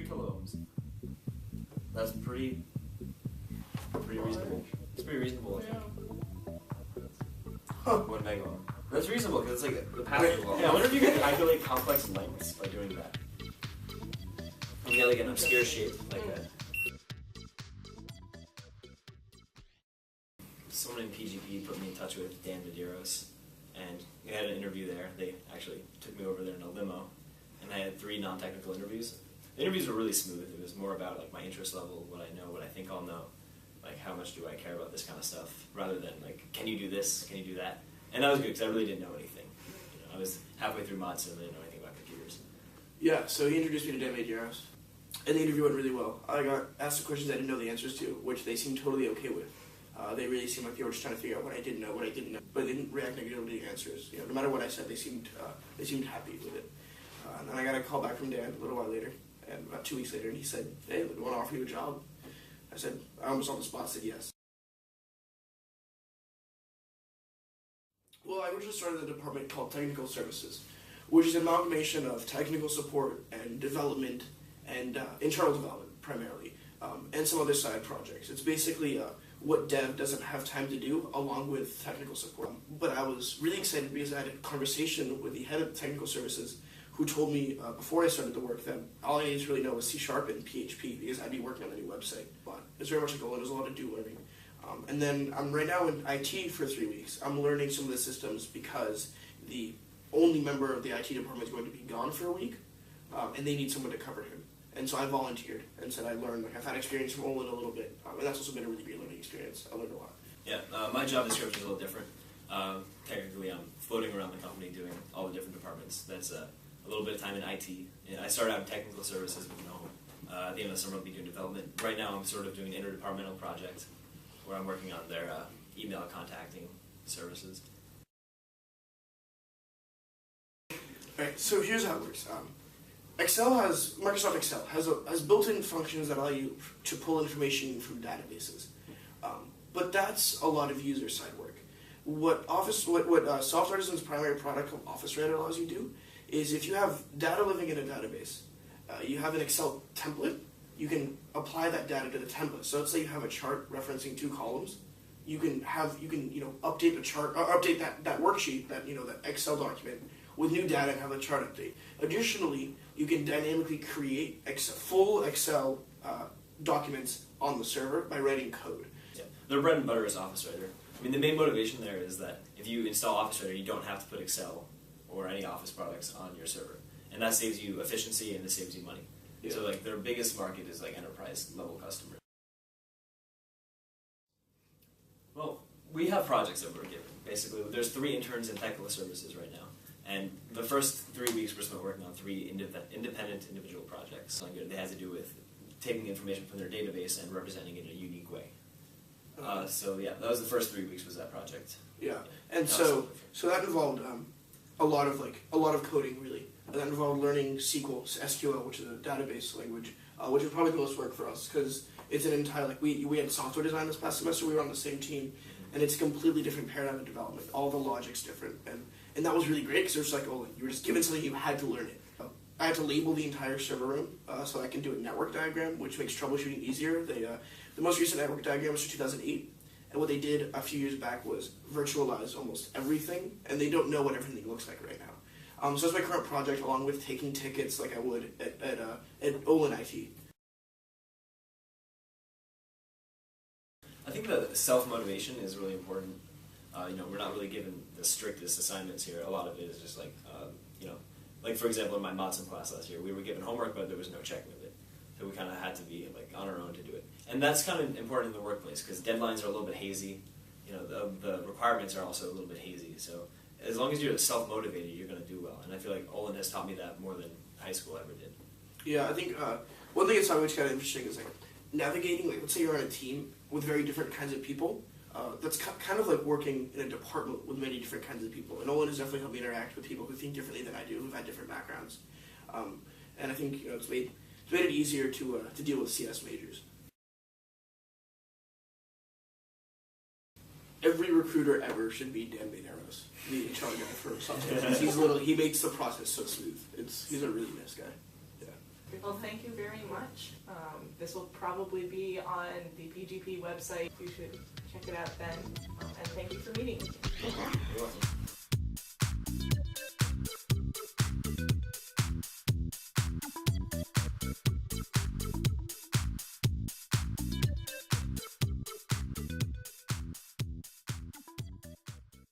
kiloohms. That's pretty reasonable. It's pretty reasonable, I think. Huh. 1 megaohm. That's reasonable because it's like the passive law. Yeah, I wonder if you can calculate complex lengths by doing that. You get like an obscure shape like that. Someone in PGP put me in touch with Dan Medeiros, and we had an interview there. They actually took me over there in a limo, and I had 3 non-technical interviews. The interviews were really smooth. It was more about like my interest level, what I know, what I think I'll know, like how much do I care about this kind of stuff, rather than like, can you do this, can you do that? And that was good because I really didn't know anything. You know, I was halfway through mods and I didn't know anything about computers. Yeah, so he introduced me to Dan Medeiros, and the interview went really well. I got asked the questions I didn't know the answers to, which they seemed totally okay with. They really seemed like they were just trying to figure out what I didn't know, but they didn't react negatively to the answers. You know, no matter what I said, they seemed happy with it. And then I got a call back from Dan a little while later, and about 2 weeks later, and he said, "Hey, we want to offer you a job." I said, I almost on the spot said yes. Well, I originally started a department called Technical Services, which is an amalgamation of technical support and development and internal development primarily, and some other side projects. It's basically what dev doesn't have time to do along with technical support. But I was really excited because I had a conversation with the head of technical services who told me before I started the work that all I needed to really know was C# and PHP because I'd be working on a new website. But it's very much like Olin, there's a lot to do learning. And then I'm right now in IT for 3 weeks. I'm learning some of the systems because the only member of the IT department is going to be gone for a week, and they need someone to cover him. And so I volunteered and said I learned, like I've had experience from Olin a little bit, and that's also been a really great learning experience. I learned a lot. Yeah, my job description is a little different. Technically, I'm floating around the company doing all the different departments. That's a little bit of time in IT. And I started out in technical services with Noam. At the end of the summer, I'll be doing development. Right now, I'm sort of doing an interdepartmental project where I'm working on their email contacting services. Alright, so here's how it works. Microsoft Excel has built-in functions that allow you to pull information from databases. But that's a lot of user-side work. What SoftArtisans' primary product called Office Writer allows you to do is if you have data living in a database, you have an Excel template, you can apply that data to the template. So let's say you have a chart referencing 2 columns. You can update the chart, or update that worksheet, that Excel document with new data and have a chart update. Additionally, you can dynamically create full Excel documents on the server by writing code. Yeah. Their bread and butter is Office Writer. I mean, the main motivation there is that if you install Office Writer, you don't have to put Excel or any Office products on your server. And that saves you efficiency and it saves you money. Yeah. So like their biggest market is like enterprise level customers. Well, we have projects that we're given. Basically, there's 3 interns in technical services right now. And the first 3 weeks we're spent working on 3 independent individual projects. They had to do with taking the information from their database and representing it in a unique way. So yeah, that was the first 3 weeks was that project. Yeah, and so that involved a lot of coding really. And that involved learning SQL, which is a database language, which is probably the most work for us because it's an entire we had software design this past semester. We were on the same team, and it's a completely different paradigm of development. All the logic's different, and that was really great because it was like, oh, you were just given something, you had to learn it. I had to label the entire server room so I can do a network diagram, which makes troubleshooting easier. The most recent network diagram was from 2008, and what they did a few years back was virtualize almost everything, and they don't know what everything looks like right now. So that's my current project, along with taking tickets like I would at Olin IT. I think the self-motivation is really important. We're not really given the strictest assignments here. A lot of it is just like, like for example, in my Modsim class last year, we were given homework, but there was no checking of it. So we kind of had to be like on our own to do it. And that's kind of important in the workplace because deadlines are a little bit hazy. The requirements are also a little bit hazy. So as long as you're self-motivated, you're going to do well. And I feel like Olin has taught me that more than high school ever did. Yeah, I think one thing that's always kind of interesting is like navigating, like let's say you're on a team with very different kinds of people. That's kind of like working in a department with many different kinds of people. And Olin has definitely helped me interact with people who think differently than I do, who've had different backgrounds. And I think it's made it easier to deal with CS majors. Every recruiter ever should be Dan Medeiros, the HR guy for SoftArtisans. He makes the process so smooth. He's a really nice guy. Yeah. Well, thank you very much. This will probably be on the PGP website. You should check it out then. And thank you for meeting. You're welcome.